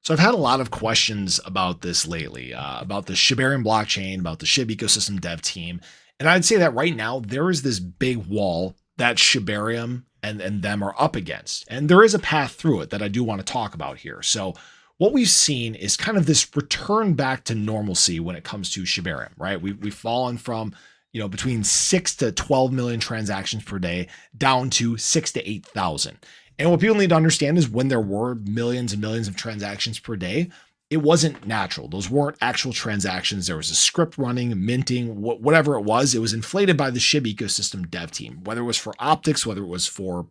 So I've had a lot of questions about this lately, about the Shibarium blockchain, about the SHIB ecosystem dev team. And I'd say that right now there is this big wall that Shibarium and them are up against. And there is a path through it that I do want to talk about here. So what we've seen is kind of this return back to normalcy when it comes to Shibarium, right? We've fallen from between 6 to 12 million transactions per day down to 6 to 8,000. And what people need to understand is when there were millions and millions of transactions per day, it wasn't natural. Those weren't actual transactions. There was a script running, minting, whatever it was. It was inflated by the SHIB ecosystem dev team, whether it was for optics, whether it was for,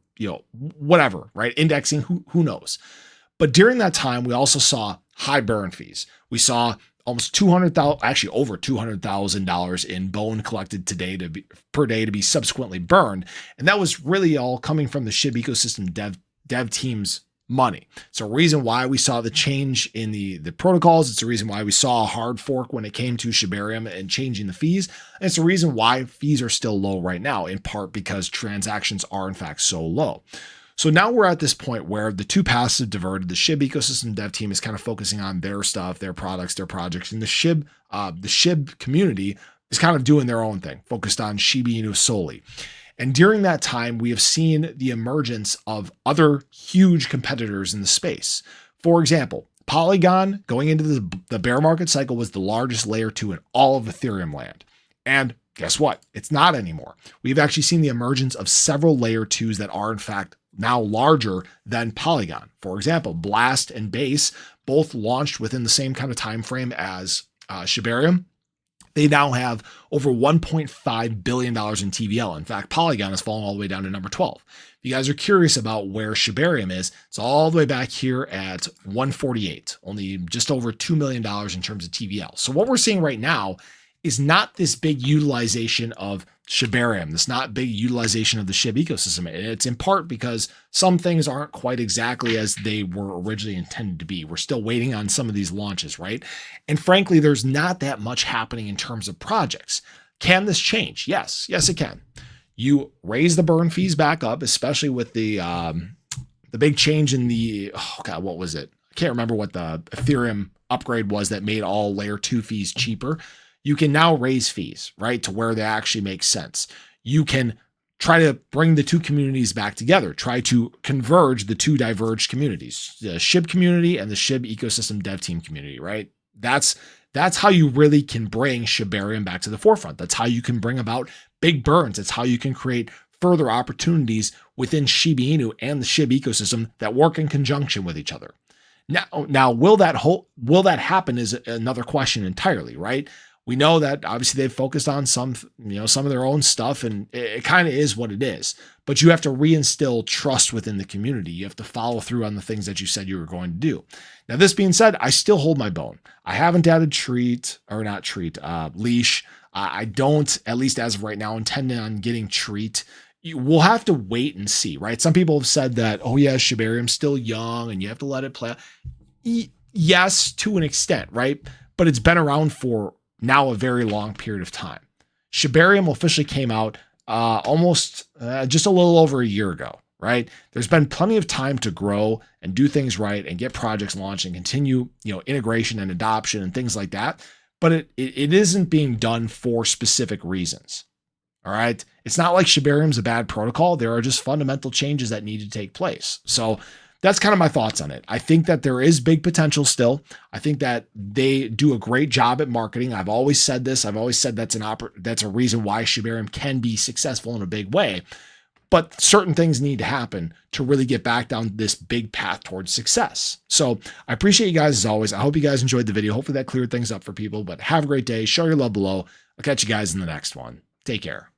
whatever, right? Indexing, who knows? But during that time, we also saw high burn fees. We saw almost 200,000, actually over $200,000 in bone collected per day to be subsequently burned. And that was really all coming from the SHIB ecosystem dev team's money. It's a reason why we saw the change in the protocols. It's a reason why we saw a hard fork when it came to Shibarium and changing the fees. And it's a reason why fees are still low right now, in part because transactions are in fact so low. So now we're at this point where the two paths have diverted. The SHIB ecosystem dev team is kind of focusing on their stuff, their products, their projects, and the SHIB community is kind of doing their own thing, focused on Shiba Inu solely. And during that time, we have seen the emergence of other huge competitors in the space. For example, Polygon going into the bear market cycle was the largest layer 2 in all of Ethereum land. And guess what? It's not anymore. We've actually seen the emergence of several layer 2s that are in fact now larger than Polygon. For example, Blast and Base both launched within the same kind of time frame as Shibarium. They now have over $1.5 billion in TVL. In fact, Polygon has fallen all the way down to number 12. If you guys are curious about where Shibarium is, it's all the way back here at 148, only just over $2 million in terms of TVL. So what we're seeing right now is not this big utilization of Shibarium. This not big utilization of the SHIB ecosystem. And it's in part because some things aren't quite exactly as they were originally intended to be. We're still waiting on some of these launches, right? And frankly, there's not that much happening in terms of projects. Can this change? Yes, it can. You raise the burn fees back up, especially with the big change in what was it? I can't remember what the Ethereum upgrade was that made all layer 2 fees cheaper. You can now raise fees, right, to where they actually make sense. You can try to bring the two communities back together, try to converge the two diverged communities, the SHIB community and the SHIB ecosystem dev team community, right? That's how you really can bring Shibarium back to the forefront. That's how you can bring about big burns. That's how you can create further opportunities within Shiba Inu and the SHIB ecosystem that work in conjunction with each other. Now, will that happen is another question entirely, right? We know that obviously they've focused on some of their own stuff, and it kind of is what it is. But you have to reinstill trust within the community. You have to follow through on the things that you said you were going to do. Now, this being said, I still hold my bone. I haven't added leash. I don't, at least as of right now, intend on getting treat. We'll have to wait and see, right? Some people have said that, oh yeah, Shibarium's still young and you have to let it play out. Yes, to an extent, right? But it's been around for now a very long period of time. Shibarium officially came out almost just a little over a year ago, right? There's been plenty of time to grow and do things right and get projects launched and continue, integration and adoption and things like that. But it isn't being done for specific reasons. All right. It's not like Shibarium's a bad protocol. There are just fundamental changes that need to take place. So that's kind of my thoughts on it. I think that there is big potential still. I think that they do a great job at marketing. I've always said this. I've always said that's a reason why Shibarium can be successful in a big way. But certain things need to happen to really get back down this big path towards success. So I appreciate you guys as always. I hope you guys enjoyed the video. Hopefully that cleared things up for people. But have a great day. Show your love below. I'll catch you guys in the next one. Take care.